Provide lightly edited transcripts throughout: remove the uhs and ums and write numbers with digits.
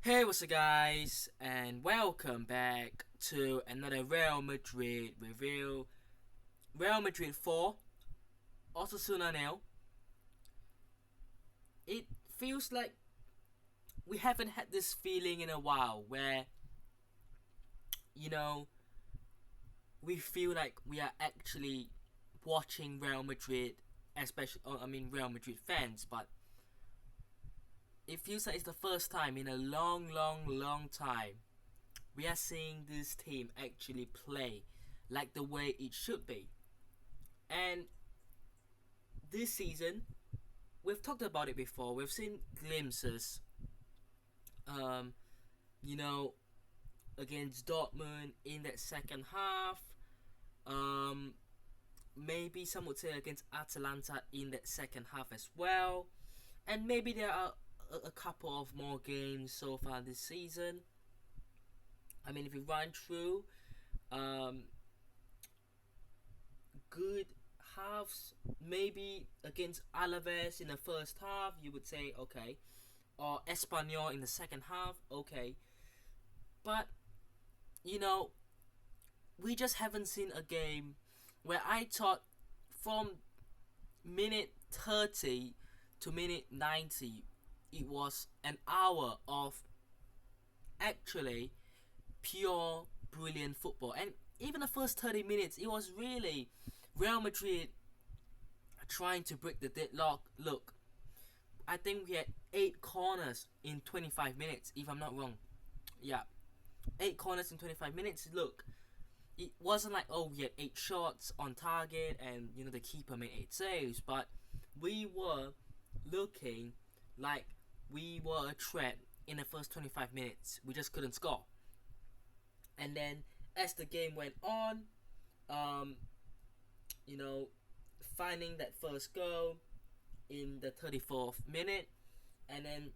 Hey, what's up, guys, and welcome back to another Real Madrid review. Real Madrid 4, Osasuna nil. It feels like we haven't had this feeling in a while where, you know, we feel like we are actually watching Real Madrid, especially, Real Madrid fans, but it feels like it's the first time in a long time we are seeing this team actually play like the way it should be. And this season, we've talked about it before. We've seen glimpses, um, you know, against Dortmund in that second half. Um, Maybe some would say against Atalanta in that second half as well. And maybe there are a couple of more games so far this season. If you run through, um, good halves, maybe against Alaves in the first half, you would say okay, or Espanyol in the second half, okay. But you know, we just haven't seen a game where I thought from minute 30 to minute 90 it was an hour of actually pure brilliant football. And even the first 30 minutes, it was really Real Madrid trying to break the deadlock. Look, I think we had 8 corners in 25 minutes, if I'm not wrong. Yeah, 8 corners in 25 minutes. Look, it wasn't like, oh, we had 8 shots on target and the keeper made 8 saves, but we were looking like we were a threat in the first 25 minutes. We just couldn't score. And then as the game went on, um, you know, finding that first goal in the 34th minute, and then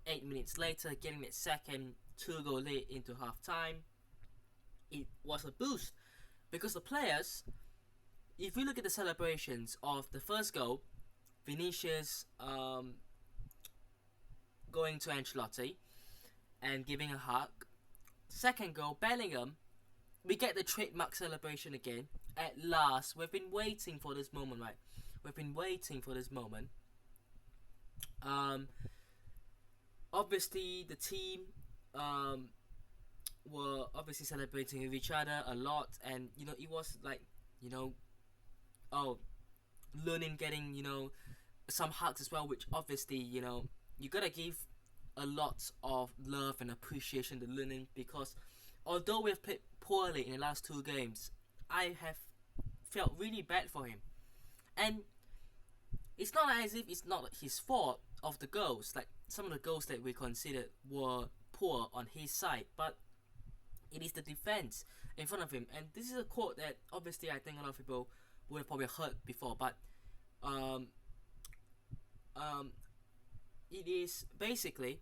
8 minutes later getting that second 2-goal lead into half time, it was a boost because the players, if you look at the celebrations of the first goal, Vinicius going to Ancelotti and giving a hug. Second goal, Bellingham, we get the trademark celebration again. At last, we've been waiting for this moment, right? We've been waiting for this moment. Um, Obviously, the team were obviously celebrating with each other a lot, and it was like, you know, oh, learning, getting some hugs as well, which obviously you gotta give a lot of love and appreciation to Lunin, because although we've played poorly in the last 2 games, I have felt really bad for him. And it's not as if it's not his fault of the goals. Like, some of the goals that we considered were poor on his side, but it is the defense in front of him. And this is a quote that obviously I think a lot of people would have probably heard before, but um, um, it is basically,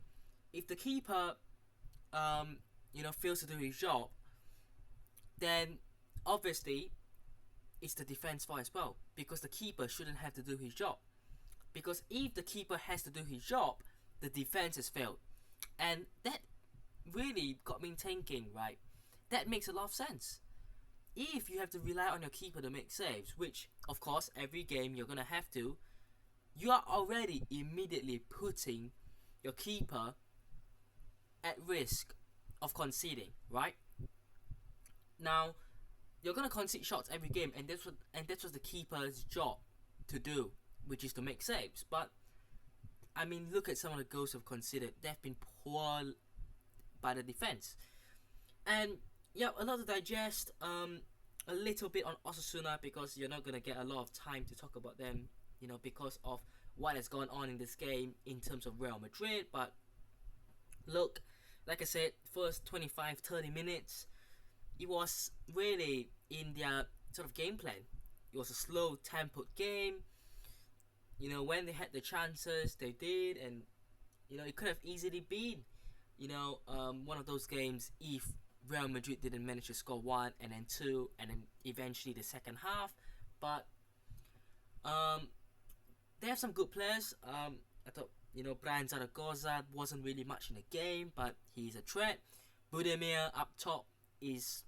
if the keeper fails to do his job, then obviously it's the defense fault as well, because the keeper shouldn't have to do his job. Because if the keeper has to do his job, the defense has failed. And that really got me thinking, right? That makes a lot of sense. If you have to rely on your keeper to make saves, which of course every game you're gonna have to, you are already immediately putting your keeper at risk of conceding, right? Now, you're gonna concede shots every game, and that's what the keeper's job to do, which is to make saves. But look at some of the goals we've conceded. They've been poor by the defense, and yeah, a lot to digest. A little bit on Osasuna, because you're not gonna get a lot of time to talk about them, because of what has gone on in this game in terms of Real Madrid. But look, like I said, first 25-30 minutes, it was really in their sort of game plan. It was a slow tempoed game. When they had the chances, they did, and it could have easily been one of those games if Real Madrid didn't manage to score one and then two and then eventually the second half. But they have some good players. I thought Brian Zaragoza wasn't really much in the game, but he's a threat. Budimir up top is,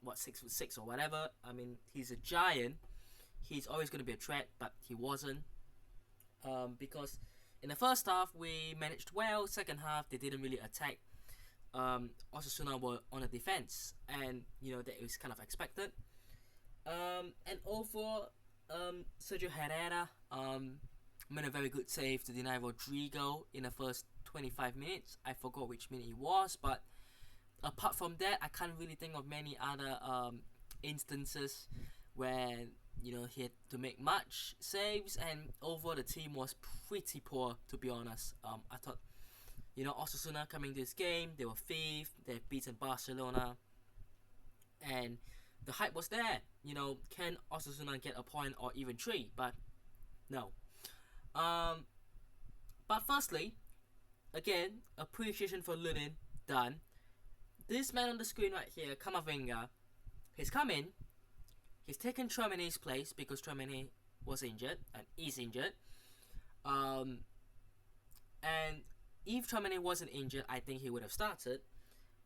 what, 6'6" or whatever. I mean, he's a giant. He's always going to be a threat, but he wasn't. Because in the first half, we managed well. Second half, they didn't really attack. Osasuna were on the defense, and, that was kind of expected. And overall, Sergio Herrera made a very good save to deny Rodrigo in the first 25 minutes. I forgot which minute it was, but apart from that, I can't really think of many other instances where he had to make much saves, and overall the team was pretty poor, to be honest. I thought Osasuna coming to this game, they were fifth, they've beaten Barcelona, and the hype was there. Can Osasuna get a point or even three? But no. But firstly, again, appreciation for Lunin done. This man on the screen right here, Camavinga, he's come in, he's taken Tchouaméni's place because Tchouaméni was injured and is injured. And if Tchouaméni wasn't injured, I think he would have started.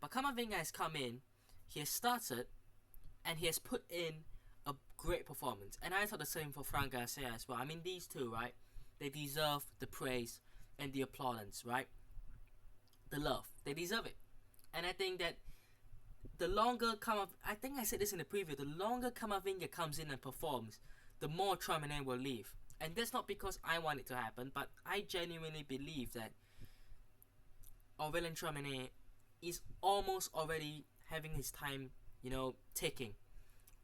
But Camavinga has come in, he has started, and he has put in a great performance. And I thought the same for Fran Garcia as well. I mean, these two, right? They deserve the praise and the plaudits, right? The love. They deserve it. And I think that the longer I think I said this in the preview, the longer Camavinga comes in and performs, the more Tchouaméni will leave. And that's not because I want it to happen, but I genuinely believe that Aurélien Tchouaméni is almost already having his time, ticking.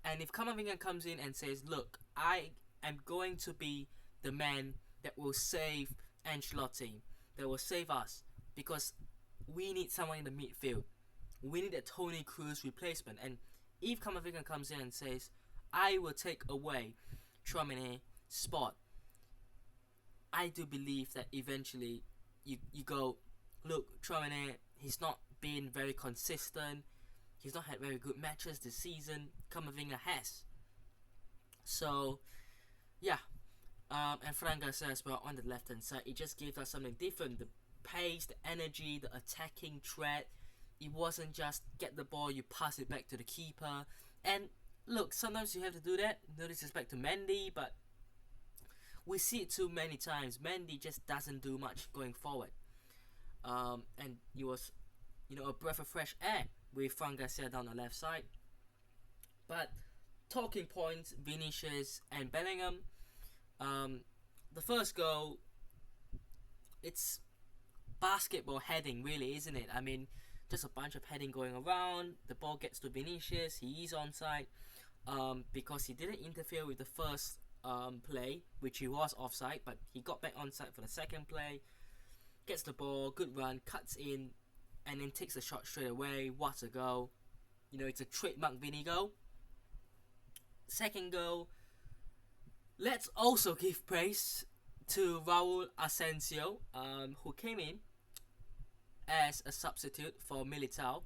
And if Camavinga comes in and says, look, I am going to be the man that will save Ancelotti, that will save us, because we need someone in the midfield. We need a Toni Kroos replacement. And if Camavinga comes in and says, I will take away Tchouaméni's spot, I do believe that eventually you go, look, Tchouaméni, he's not been very consistent. He's not had very good matches this season. Camavinga has. So, yeah. And Fran Garcia as well on the left hand side. It just gave us something different. The pace, the energy, the attacking threat. It wasn't just get the ball, you pass it back to the keeper. And look, sometimes you have to do that. No disrespect to Mendy, but we see it too many times. Mendy just doesn't do much going forward. And it was, a breath of fresh air with Fran Garcia down the left side. But talking points, Vinicius and Bellingham. The first goal, it's basketball heading, really, isn't it? I mean, just a bunch of heading going around. The ball gets to Vinicius. He is onside because he didn't interfere with the first play, which he was offside, but he got back onside for the second play. Gets the ball, good run, cuts in, and then takes a shot straight away. What a goal. It's a trademark Vini goal. Second goal, let's also give praise to Raul Asensio, who came in as a substitute for Militao.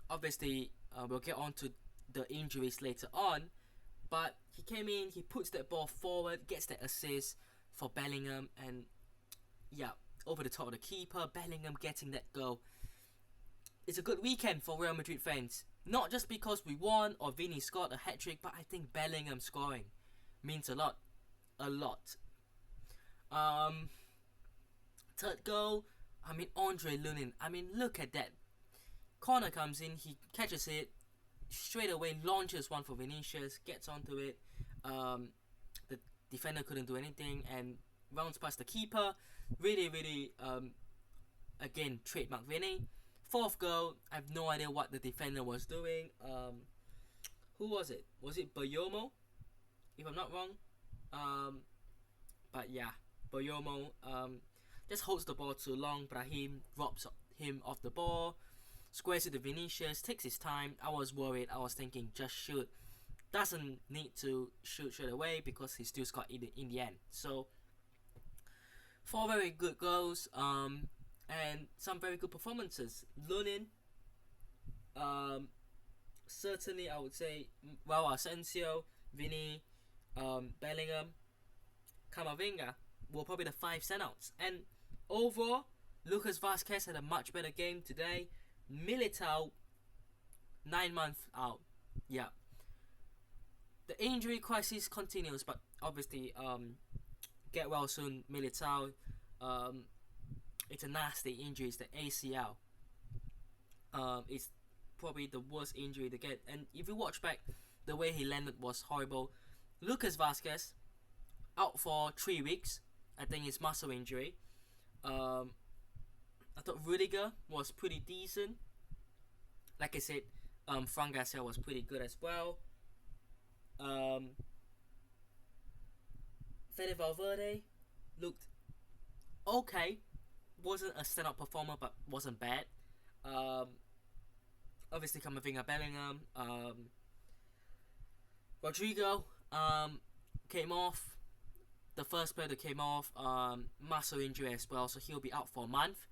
Obviously, we'll get on to the injuries later on, but he came in, he puts that ball forward, gets that assist for Bellingham, and yeah, over the top of the keeper, Bellingham getting that goal. It's a good weekend for Real Madrid fans. Not just because we won or Vini scored a hat-trick, but I think Bellingham scoring means a lot. A lot. Third goal, Andre Lunin. Look at that. Corner comes in, he catches it, straight away launches one for Vinicius, gets onto it. The defender couldn't do anything and rounds past the keeper. Really, again, trademark Vini. Fourth goal, I have no idea what the defender was doing. Who was it? Was it Boyomo? If I'm not wrong. But yeah, Boyomo just holds the ball too long. Brahim robs him off the ball, squares it to Vinicius, takes his time. I was worried. I was thinking, just shoot. Doesn't need to shoot straight away because he still scored in the end. So, 4 very good goals. And some very good performances. Lunin, certainly I would say Raul Asensio, Vini, Bellingham, Camavinga. were probably the 5 standouts. And overall, Lucas Vazquez had a much better game today. Militao, 9 months out. Yeah. The injury crisis continues, but obviously, get well soon, Militao. It's a nasty injury. It's the ACL. It's probably the worst injury to get. And if you watch back, the way he landed was horrible. Lucas Vazquez out for 3 weeks. I think it's muscle injury. I thought Rudiger was pretty decent. Like I said, Fran Garcia was pretty good as well. Fede Valverde looked okay. Wasn't a stand-up performer, but wasn't bad. Obviously, Camavinga, Bellingham, Rodrigo came off. The first player that came off, muscle injury as well, so he'll be out for a month,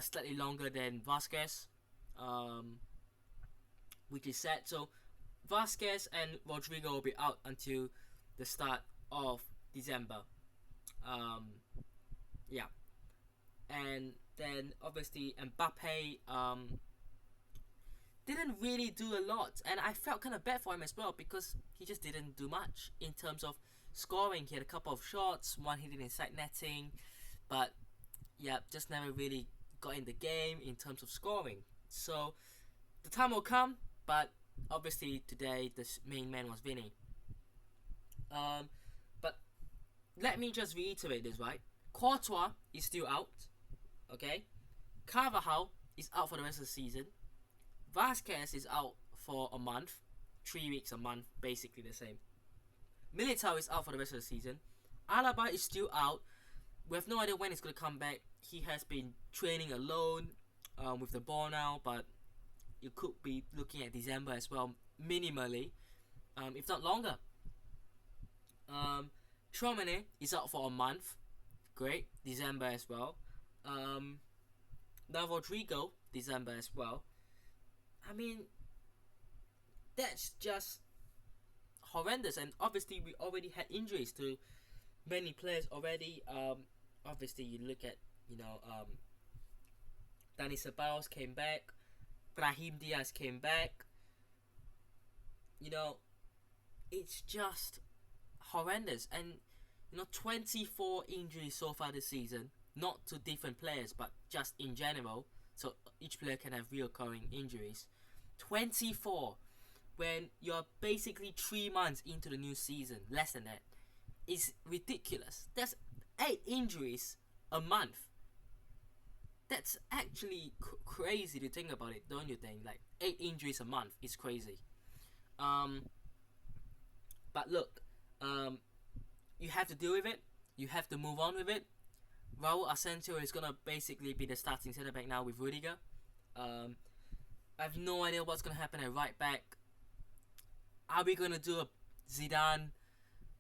slightly longer than Vazquez, which is sad. So Vazquez and Rodrigo will be out until the start of December. Yeah. And then obviously Mbappe didn't really do a lot, and I felt kind of bad for him as well because he just didn't do much in terms of scoring. He had a couple of shots, one hit inside netting, but yeah, just never really got in the game in terms of scoring. So the time will come, but obviously today the main man was Vini. But let me just reiterate this, right? Courtois is still out. Okay, Carvajal is out for the rest of the season. Vazquez is out for a month, 3 weeks, a month, basically the same. Militao is out for the rest of the season. Alaba is still out. We have no idea when he's going to come back. He has been training alone with the ball now, but you could be looking at December as well, minimally, if not longer. Tchouaméni is out for a month. Great, December as well. Now Rodrigo, December as well. I mean, that's just horrendous. And obviously, we already had injuries to many players already. Obviously, you look at, Dani Ceballos came back. Brahim Diaz came back. It's just horrendous. And, 24 injuries so far this season. Not to different players, but just in general. So each player can have reoccurring injuries. 24 when you're basically 3 months into the new season. Less than that. It's ridiculous. That's 8 injuries a month. That's actually crazy to think about it, don't you think? Like 8 injuries a month is crazy. But look, you have to deal with it. You have to move on with it. Raul Asensio is going to basically be the starting centre back now with Rudiger. I have no idea what's going to happen at right back. Are we going to do a Zidane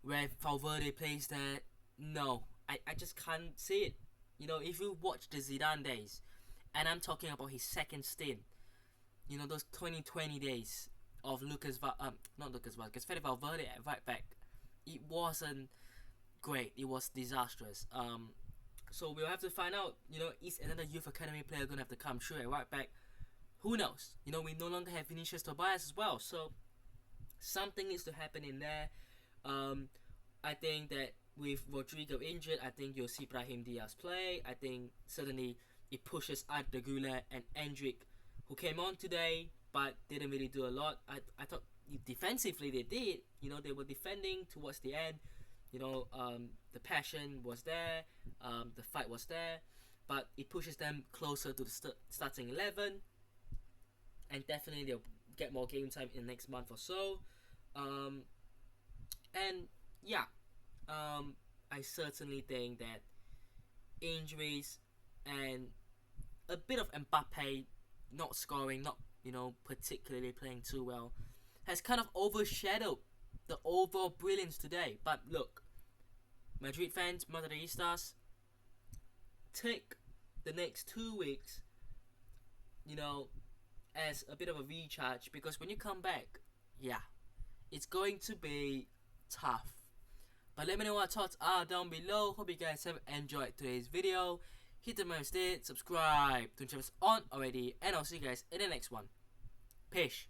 where Valverde plays there? No, I just can't see it. If you watch the Zidane days, and I'm talking about his second stint, those 2020 days of not Lucas Vazquez, Fede Valverde at right back, it wasn't great. It was disastrous. So we'll have to find out, is another youth academy player going to have to come through at right back? Who knows? We no longer have Vinicius Tobias as well. So something needs to happen in there. I think that with Rodrigo injured, I think you'll see Brahim Diaz play. I think certainly it pushes Arda Güler and Endrick, who came on today but didn't really do a lot. I thought defensively they did. They were defending towards the end. The passion was there, the fight was there, but it pushes them closer to the starting 11, and definitely they'll get more game time in the next month or so. And yeah, I certainly think that injuries and a bit of Mbappe not scoring, not particularly playing too well, has kind of overshadowed the overall brilliance today. But look, Madrid fans, Madridistas, take the next 2 weeks, as a bit of a recharge, because when you come back, yeah, it's going to be tough. But let me know what thoughts are down below. Hope you guys have enjoyed today's video. Hit the milestone, subscribe to us on already, and I'll see you guys in the next one. Peace.